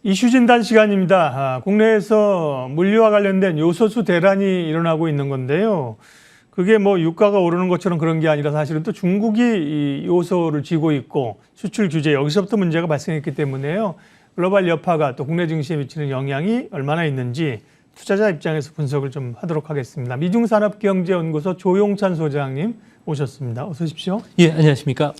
이슈 진단 시간입니다. 국내에서 물류와 관련된 요소수 대란이 일어나고 있는 건데요. 그게 뭐 유가가 오르는 것처럼 그런 게 아니라 사실은 또 중국이 이 요소를 쥐고 있고 수출 규제 여기서부터 문제가 발생했기 때문에요. 글로벌 여파가 또 국내 증시에 미치는 영향이 얼마나 있는지 투자자 입장에서 분석을 좀 하도록 하겠습니다. 미중산업경제연구소 조용찬 소장님 오셨습니다. 어서 오십시오. 예, 안녕하십니까.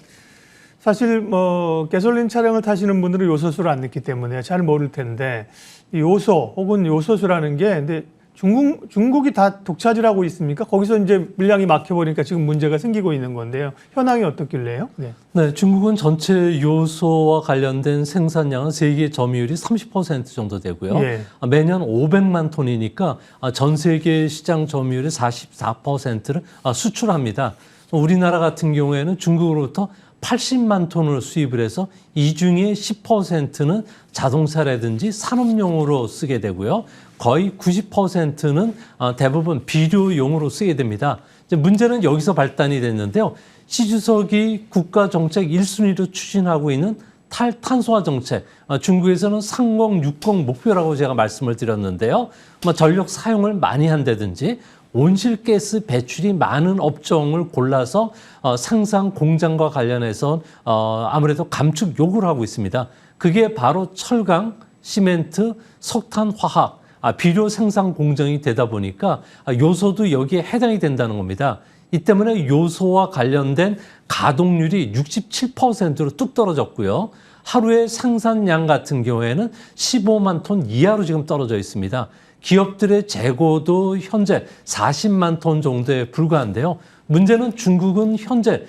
사실 뭐 가솔린 차량을 타시는 분들은 요소수를 안 넣기 때문에 잘 모를 텐데 이 요소 혹은 요소수라는 게 근데 중국이 다 독차지하고 있습니까? 거기서 이제 물량이 막혀버리니까 지금 문제가 생기고 있는 건데요. 현황이 어떻길래요? 네, 중국은 전체 요소와 관련된 생산량은 세계 점유율이 30% 정도 되고요. 예. 매년 500만 톤이니까 전 세계 시장 점유율의 44%를 수출합니다. 우리나라 같은 경우에는 중국으로부터 80만 톤을 수입을 해서 이 중에 10%는 자동차라든지 산업용으로 쓰게 되고요. 거의 90%는 대부분 비료용으로 쓰게 됩니다. 이제 문제는 여기서 발단이 됐는데요. 시 주석이 국가정책 1순위로 추진하고 있는 탈탄소화 정책, 중국에서는 3060 목표라고 제가 말씀을 드렸는데요. 전력 사용을 많이 한다든지 온실가스 배출이 많은 업종을 골라서 생산 공장과 관련해서 아무래도 감축 요구를 하고 있습니다. 그게 바로 철강, 시멘트, 석탄, 화학, 비료 생산 공정이 되다 보니까 요소도 여기에 해당이 된다는 겁니다. 이 때문에 요소와 관련된 가동률이 67%로 뚝 떨어졌고요. 하루의 생산량 같은 경우에는 15만 톤 이하로 지금 떨어져 있습니다. 기업들의 재고도 현재 40만 톤 정도에 불과한데요. 문제는 중국은 현재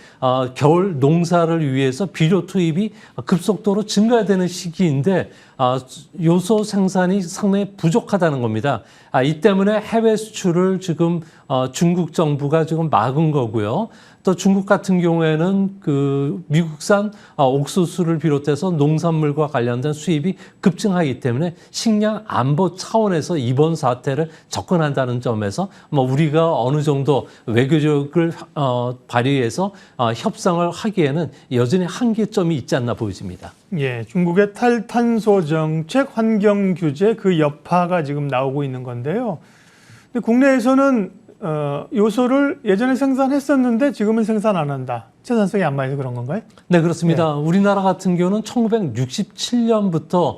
겨울 농사를 위해서 비료 투입이 급속도로 증가되는 시기인데 요소 생산이 상당히 부족하다는 겁니다. 이 때문에 해외 수출을 지금 중국 정부가 지금 막은 거고요. 또 중국 같은 경우에는 그 미국산 옥수수를 비롯해서 농산물과 관련된 수입이 급증하기 때문에 식량 안보 차원에서 이번 사태를 접근한다는 점에서 우리가 어느 정도 외교력을 발휘해서 협상을 하기에는 여전히 한계점이 있지 않나 보여집니다. 예, 중국의 탈탄소 정책, 환경 규제 그 여파가 지금 나오고 있는 건데요. 근데 국내에서는 요소를 예전에 생산했었는데 지금은 생산 안 한다. 채산성이 안 맞아서 그런 건가요? 네, 그렇습니다. 네. 우리나라 같은 경우는 1967년부터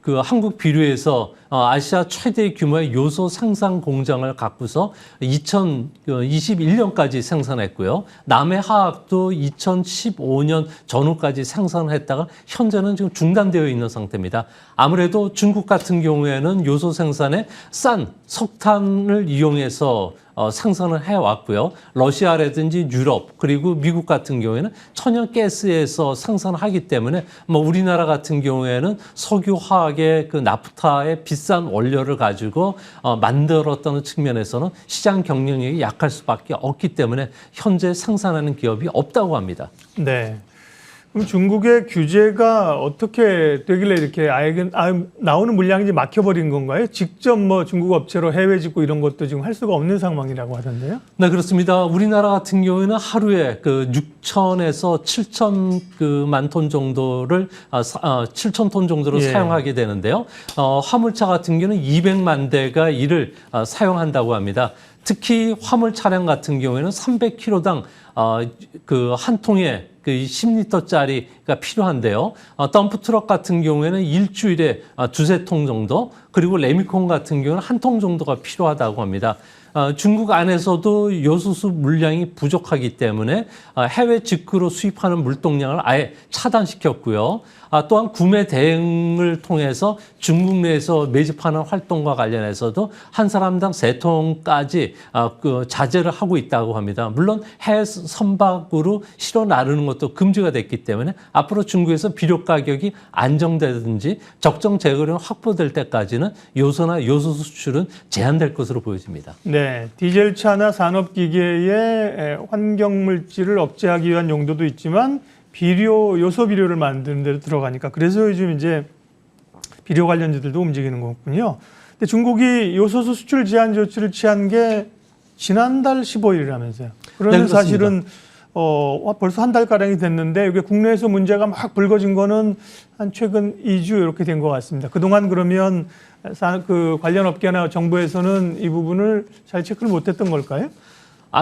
그 한국 비료에서 아시아 최대 규모의 요소 생산 공장을 갖고서 2021년까지 생산했고요. 남해화학도 2015년 전후까지 생산했다가 현재는 지금 중단되어 있는 상태입니다. 아무래도 중국 같은 경우에는 요소 생산에 싼 석탄을 이용해서 생산을 해왔고요. 러시아라든지 유럽 그리고 미국 같은 경우에는 천연가스에서 생산하기 때문에 우리나라 같은 경우에는 석유화학의 그 나프타의 비싼 원료를 가지고 만들었다는 측면에서는 시장 경쟁력이 약할 수밖에 없기 때문에 현재 생산하는 기업이 없다고 합니다. 네. 그럼 중국의 규제가 어떻게 되길래 이렇게 나오는 물량이 이제 막혀버린 건가요? 직접 뭐 중국 업체로 해외 짓고 이런 것도 지금 할 수가 없는 상황이라고 하던데요? 네, 그렇습니다. 우리나라 같은 경우에는 하루에 그 6천에서 7천만 톤 정도를 7천 톤 정도로 예. 사용하게 되는데요. 화물차 같은 경우는 200만 대가 이를 사용한다고 합니다. 특히 화물 차량 같은 경우에는 300kg당 그 한 통에 그 10리터짜리가 필요한데요. 덤프 트럭 같은 경우에는 일주일에 두세 통 정도, 그리고 레미콘 같은 경우는 한 통 정도가 필요하다고 합니다. 중국 안에서도 요소수 물량이 부족하기 때문에 해외 직구로 수입하는 물동량을 아예 차단시켰고요. 또한 구매 대행을 통해서 중국 내에서 매집하는 활동과 관련해서도 한 사람당 3통까지 자제를 하고 있다고 합니다. 물론 해외 선박으로 실어 나르는 것도 금지가 됐기 때문에 앞으로 중국에서 비료 가격이 안정되든지 적정 재고量확보될 때까지는 요소나 요소 수출은 제한될 것으로 보여집니다. 네, 디젤차나 산업기계의 환경물질을 억제하기 위한 용도도 있지만 요소 비료를 만드는 데로 들어가니까 그래서 요즘 이제 비료 관련주들도 움직이는 거군요. 근데 중국이 요소수 수출 제한 조치를 취한 게 지난달 15일이라면서요. 그러면 네, 사실은 벌써 한 달가량이 됐는데 이게 국내에서 문제가 막 불거진 거는 한 최근 2주 이렇게 된 것 같습니다. 그동안 그러면 그 관련 업계나 정부에서는 이 부분을 잘 체크를 못했던 걸까요?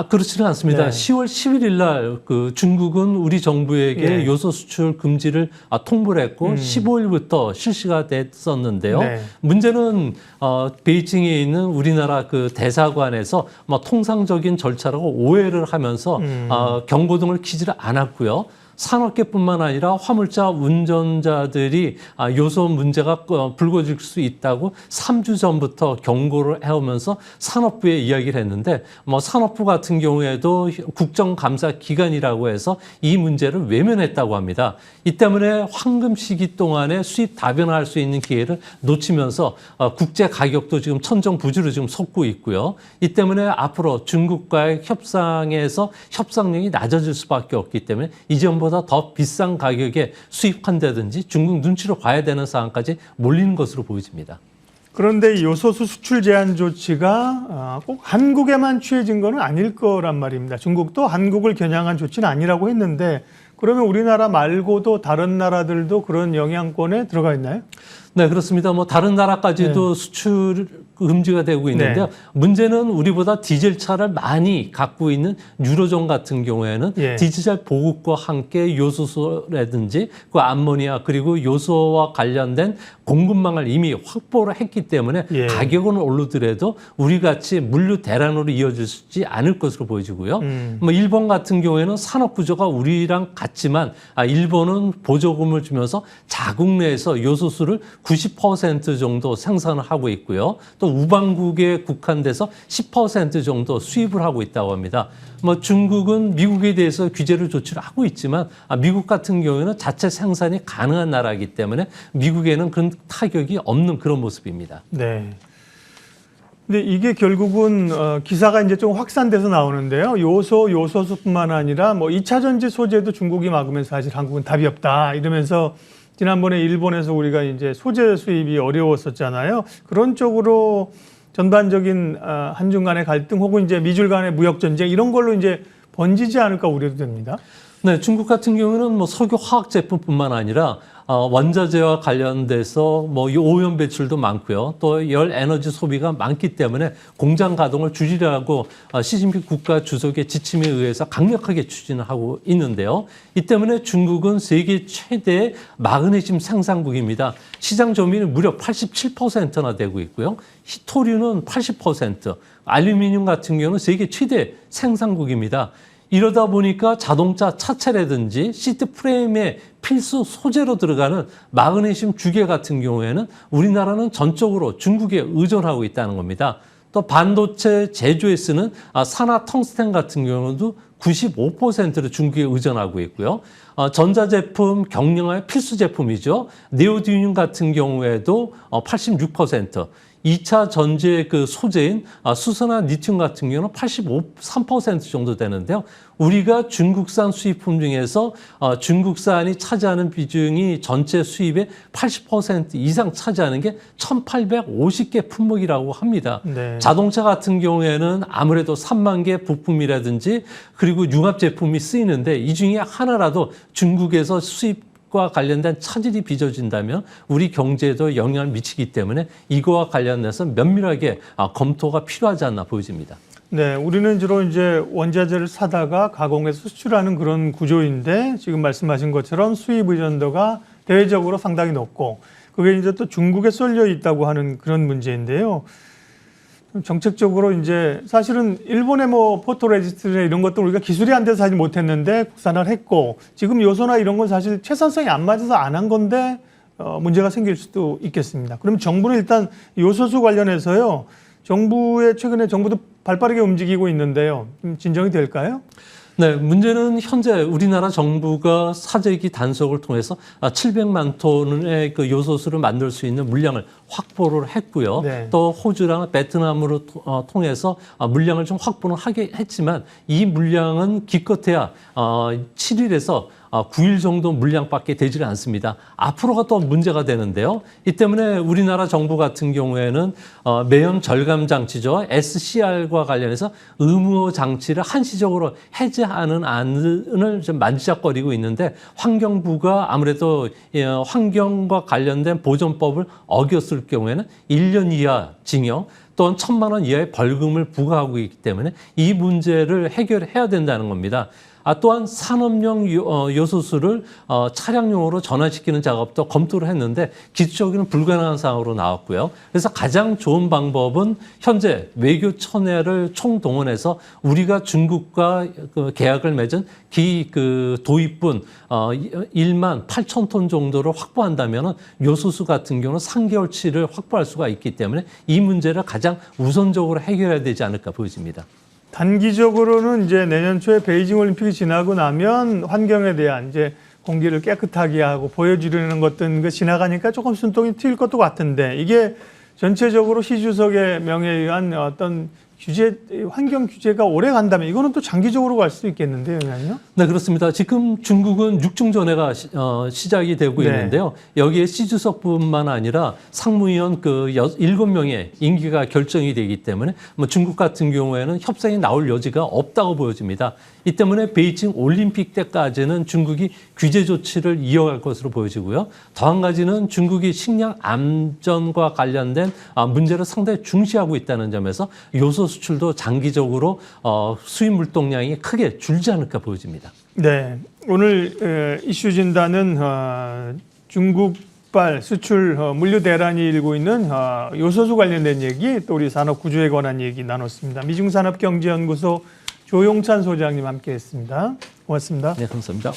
그렇지는 않습니다. 네. 10월 11일 날 그 중국은 우리 정부에게 네. 요소 수출 금지를 통보를 했고 15일부터 실시가 됐었는데요. 네. 문제는 베이징에 있는 우리나라 그 대사관에서 통상적인 절차라고 오해를 하면서 경고등을 켜지를 않았고요. 산업계뿐만 아니라 화물차 운전자들이 요소 문제가 불거질 수 있다고 3주 전부터 경고를 해오면서 산업부에 이야기를 했는데 산업부 같은 경우에도 국정감사 기간이라고 해서 이 문제를 외면했다고 합니다. 이 때문에 황금 시기 동안에 수입 다변화할 수 있는 기회를 놓치면서 국제 가격도 지금 천정부지로 지금 솟고 있고요. 이 때문에 앞으로 중국과의 협상에서 협상력이 낮아질 수밖에 없기 때문에 이전보다 더 비싼 가격에 수입한다든지 중국 눈치를 봐야 되는 상황까지 몰리는 것으로 보여집니다. 그런데 이 요소수 수출 제한 조치가 꼭 한국에만 취해진 건 아닐 거란 말입니다. 중국도 한국을 겨냥한 조치는 아니라고 했는데 그러면 우리나라 말고도 다른 나라들도 그런 영향권에 들어가 있나요? 네, 그렇습니다. 다른 나라까지도 수출 금지가 되고 있는데요. 문제는 우리보다 디젤차를 많이 갖고 있는 유로존 같은 경우에는 디젤 보급과 함께 요소수라든지 그 암모니아 그리고 요소와 관련된 공급망을 이미 확보를 했기 때문에 가격은 오르더라도 우리 같이 물류 대란으로 이어지지 않을 것으로 보여지고요. 일본 같은 경우에는 산업 구조가 우리랑 같지만 일본은 보조금을 주면서 자국 내에서 요소수를 90% 정도 생산을 하고 있고요. 또 우방국에 국한돼서 10% 정도 수입을 하고 있다고 합니다. 중국은 미국에 대해서 규제를 조치를 하고 있지만 미국 같은 경우에는 자체 생산이 가능한 나라이기 때문에 미국에는 그런 타격이 없는 그런 모습입니다. 네. 근데 이게 결국은 기사가 이제 좀 확산돼서 나오는데요. 요소수뿐만 아니라 2차 전지 소재도 중국이 막으면서 사실 한국은 답이 없다 이러면서 지난번에 일본에서 우리가 이제 소재 수입이 어려웠었잖아요. 그런 쪽으로 전반적인 한중 간의 갈등 혹은 이제 미중 간의 무역 전쟁 이런 걸로 이제 번지지 않을까 우려도 됩니다. 네, 중국 같은 경우는 석유 화학 제품뿐만 아니라 원자재와 관련돼서 오염 배출도 많고요. 또 열 에너지 소비가 많기 때문에 공장 가동을 줄이라고 시진핑 국가 주석의 지침에 의해서 강력하게 추진을 하고 있는데요. 이 때문에 중국은 세계 최대의 마그네슘 생산국입니다. 시장 점유율이 무려 87%나 되고 있고요. 히토류는 80%, 알루미늄 같은 경우는 세계 최대 생산국입니다. 이러다 보니까 자동차 차체라든지 시트 프레임에 필수 소재로 들어가는 마그네슘 주계 같은 경우에는 우리나라는 전적으로 중국에 의존하고 있다는 겁니다. 또 반도체 제조에 쓰는 산화 텅스텐 같은 경우도 95%를 중국에 의존하고 있고요. 전자제품 경량화의 필수 제품이죠. 네오디듐 같은 경우에도 86%. 2차 전지의 그 소재인 수소나 리튬 같은 경우는 3% 정도 되는데요. 우리가 중국산 수입품 중에서 중국산이 차지하는 비중이 전체 수입의 80% 이상 차지하는 게 1,850개 품목이라고 합니다. 네. 자동차 같은 경우에는 아무래도 3만 개 부품이라든지 그리고 융합 제품이 쓰이는데 이 중에 하나라도 중국에서 수입 과 관련된 차질이 빚어진다면 우리 경제에도 영향을 미치기 때문에 이거와 관련해서 면밀하게 검토가 필요하지 않나 보여집니다. 네, 우리는 주로 이제 원자재를 사다가 가공해서 수출하는 그런 구조인데 지금 말씀하신 것처럼 수입 의존도가 대외적으로 상당히 높고 그게 이제 또 중국에 쏠려 있다고 하는 그런 문제인데요. 정책적으로 이제 사실은 일본의 포토레지스트나 이런 것도 우리가 기술이 안 돼서 사실 못했는데 국산화를 했고 지금 요소나 이런 건 사실 최선성이 안 맞아서 안 한 건데 문제가 생길 수도 있겠습니다. 그럼 정부는 일단 요소수 관련해서요. 최근에 정부도 발빠르게 움직이고 있는데요. 좀 진정이 될까요? 네, 문제는 현재 우리나라 정부가 사재기 단속을 통해서 700만 톤의 그 요소수를 만들 수 있는 물량을 확보를 했고요. 네. 또 호주랑 베트남으로 통해서 물량을 좀 확보를 하게 했지만 이 물량은 기껏해야 7일에서 9일 정도 물량밖에 되지를 않습니다. 앞으로가 또 문제가 되는데요. 이 때문에 우리나라 정부 같은 경우에는 매연 절감 장치죠. SCR과 관련해서 의무 장치를 한시적으로 해제하는 안을 좀 만지작거리고 있는데 환경부가 아무래도 환경과 관련된 보존법을 어겼을 경우에는 1년 이하 징역 또는 1,000만 원 이하의 벌금을 부과하고 있기 때문에 이 문제를 해결해야 된다는 겁니다. 또한 산업용 요소수를 차량용으로 전환시키는 작업도 검토를 했는데 기술적으로는 불가능한 상황으로 나왔고요. 그래서 가장 좋은 방법은 현재 외교천회를 총동원해서 우리가 중국과 계약을 맺은 도입분 1만 8천 톤 정도를 확보한다면 요소수 같은 경우는 3개월치를 확보할 수가 있기 때문에 이 문제를 가장 우선적으로 해결해야 되지 않을까 보여집니다. 단기적으로는 이제 내년 초에 베이징 올림픽이 지나고 나면 환경에 대한 이제 공기를 깨끗하게 하고 보여주려는 것들 지나가니까 조금 숨통이 트일 것도 같은데 이게 전체적으로 시 주석의 명에 의한 어떤 규제, 환경 규제가 오래 간다면 이거는 또 장기적으로 갈 수 있겠는데요, 영향요? 네, 그렇습니다. 지금 중국은 육중전회가 시작이 되고 네. 있는데요. 여기에 시 주석뿐만 아니라 상무위원 7명의 임기가 결정이 되기 때문에 중국 같은 경우에는 협상이 나올 여지가 없다고 보여집니다. 이 때문에 베이징 올림픽 때까지는 중국이 규제 조치를 이어갈 것으로 보여지고요. 더 한 가지는 중국이 식량 안전과 관련된 문제를 상당히 중시하고 있다는 점에서 요소 수출도 장기적으로 수입 물동량이 크게 줄지 않을까 보여집니다. 네, 오늘 이슈 진단은 중국발 수출 물류 대란이 일고 있는 요소수 관련된 얘기, 또 우리 산업 구조에 관한 얘기 나눴습니다. 미중산업경제연구소 조용찬 소장님 함께했습니다. 고맙습니다. 네, 감사합니다.